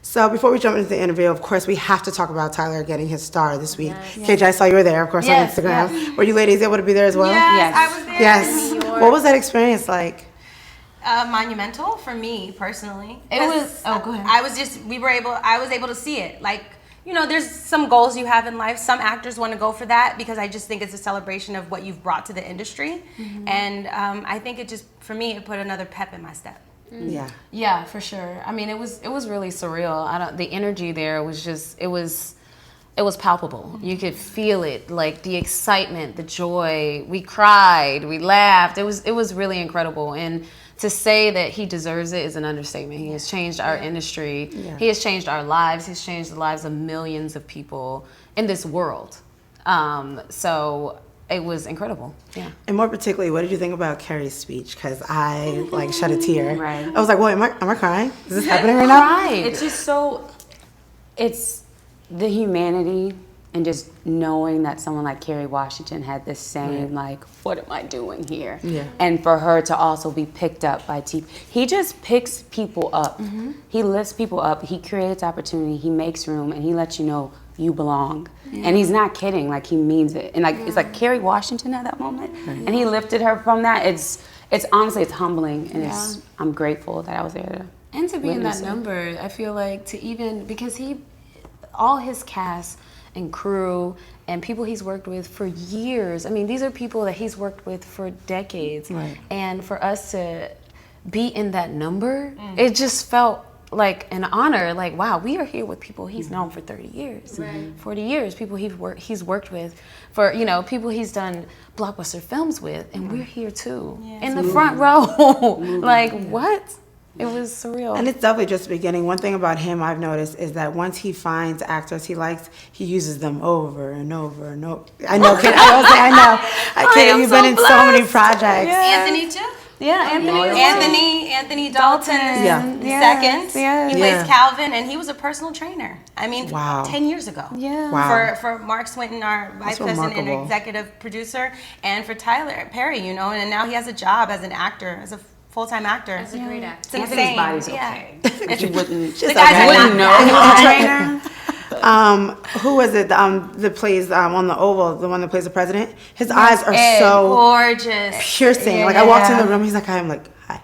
So before we jump into the interview, of course, we have to talk about Tyler getting his star this week. KJ, I saw you were there, of course, on Instagram. Yes. Were you ladies able to be there as well? Yes, I was there. Yes. In New York. What was that experience like? Monumental for me personally. It was. Oh, go ahead. I was able to see it. Like, you know, there's some goals you have in life. Some actors want to go for that because I just think it's a celebration of what you've brought to the industry. Mm-hmm. And I think it just, for me, it put another pep in my step. Yeah, for sure. I mean, it was really surreal. The energy there was just, it was palpable. You could feel it, like the excitement, the joy. We cried, we laughed. It was really incredible. And to say that he deserves it is an understatement. He has changed our industry. Yeah. He has changed our lives. He's changed the lives of millions of people in this world. So it was incredible. Yeah. And more particularly, what did you think about Carrie's speech? Because I shed a tear. Right. I was like, wait, am I crying? Is this happening right now? Right. It's just so, it's the humanity and just knowing that someone like Kerry Washington had the same, like, what am I doing here? Yeah. And for her to also be picked up by TV. He just picks people up. Mm-hmm. He lifts people up. He creates opportunity. He makes room, and he lets you know you belong. Yeah. And he's not kidding, like, he means it. And like it's like Kerry Washington at that moment. And he lifted her from that. It's honestly, it's humbling, and I'm grateful that I was there to be in that number. I feel like to even, because all his cast and crew and people he's worked with for years. I mean, these are people that he's worked with for decades. Right. And for us to be in that number, it just felt like an honor. Like, wow, we are here with people he's known for 30 years, 40 years, people he's worked with, for, you know, people he's done blockbuster films with, and we're here too, in the front row. Like, what? It was surreal. And it's definitely just the beginning. One thing about him I've noticed is that once he finds actors he likes, he uses them over and over and over. I know, kid. I know. Kid, you've been in so many projects. Yeah. Anthony too. Yeah, Anthony Dalton second. He plays Calvin, and he was a personal trainer. I mean, 10 years ago. Yeah. Wow. For Mark Swinton, our vice president and executive producer, and for Tyler Perry, you know, and now he has a job as an actor, as a full-time actor. That's a great actor. Anthony's body's okay. You wouldn't, the guys wouldn't know he was a trainer. Who was it that plays on the Oval, the one that plays the president? His eyes are so gorgeous, piercing. Like, I walked in the room, he's like, hi. I'm like, hi.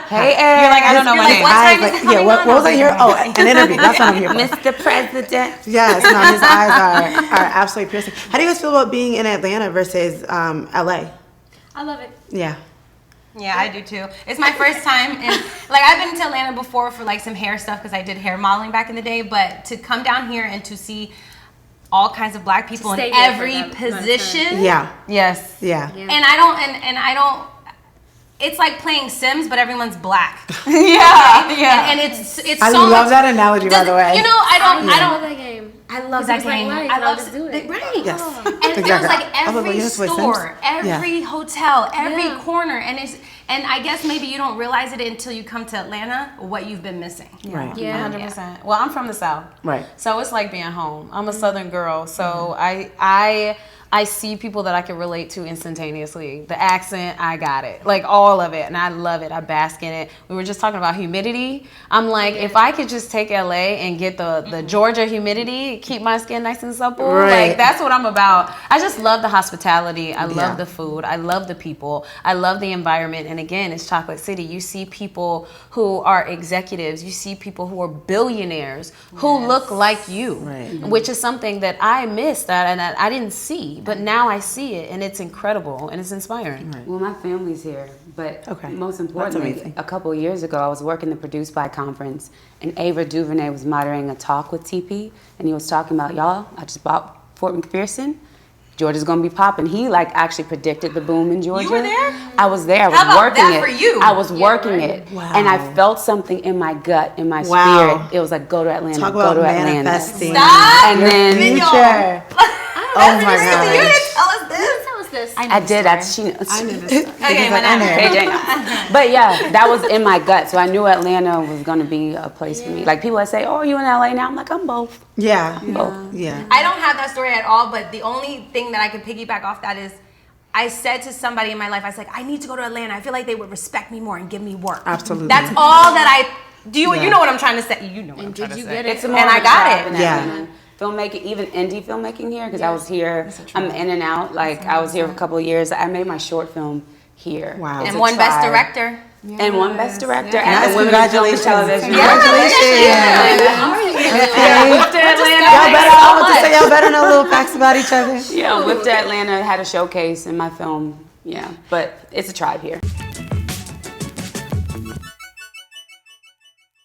Hey, Ed. You're like, I don't know my name. What was I here? Oh, an interview. That's what I'm here for. Mr. President. Yes, no, his eyes are absolutely piercing. How do you guys feel about being in Atlanta versus LA? I love it. Yeah. Yeah, I do too. It's my first time, and like, I've been to Atlanta before for like some hair stuff because I did hair modeling back in the day. But to come down here and to see all kinds of black people in every position, yes, and I don't. It's like playing Sims, but everyone's black. And it's I so love that analogy, by the way. You know, I don't love that game. I love that game. Like, I love to do it. Right. Yes. And it was like every store, every hotel, every corner, and I guess maybe you don't realize it until you come to Atlanta what you've been missing. Right. Yeah, 100%. Well, I'm from the South. Right. So it's like being home. I'm a Southern girl, so I see people that I can relate to instantaneously. The accent, I got it. Like, all of it. And I love it. I bask in it. We were just talking about humidity. I'm like, if I could just take LA and get the Georgia humidity, keep my skin nice and supple, like, that's what I'm about. I just love the hospitality. I love the food. I love the people. I love the environment. And again, it's Chocolate City. You see people who are executives. You see people who are billionaires who look like you, which is something that I missed and I didn't see. But now I see it, and it's incredible, and it's inspiring. Right. Well, my family's here, but most importantly, a couple of years ago, I was working the Produce By conference, and Ava DuVernay was moderating a talk with TP, and he was talking about, y'all, I just bought Fort McPherson. Georgia's gonna be popping. He actually predicted the boom in Georgia. You were there? I was there. I was How about working that it. for you? I was working it, Wow. and I felt something in my gut, in my spirit. It was like, go to Atlanta. Talk go about to manifesting. Stop. And then Future. Oh my God. You didn't tell us this. Tell us this. I did. I knew this. Okay, my name. But yeah, that was in my gut. So I knew Atlanta was going to be a place for me. Like, people that say, oh, are you in LA now? I'm like, I'm both. Yeah. Both. Yeah. I don't have that story at all, but the only thing that I could piggyback off that is I said to somebody in my life, I was like, I need to go to Atlanta. I feel like they would respect me more and give me work. Absolutely. That's all that Do you? Yeah. You know what I'm trying to say. You know what I'm And trying did to you say. get it? It's more And of I a got tribe it. and Yeah. everything. Filmmaking, even indie filmmaking here, because I was here. I'm in and out. Like I was here for a couple of years. I made my short film here. Wow. It's And a won Best tribe. Director. And one best director Yes. at Nice, the Women in Film and congratulations. Television. Congratulations. Whipped to Atlanta. Y'all better, I want to say y'all better know little facts about each other. Yeah, Whipped to Atlanta had a showcase in my film. Yeah, but it's a tribe here.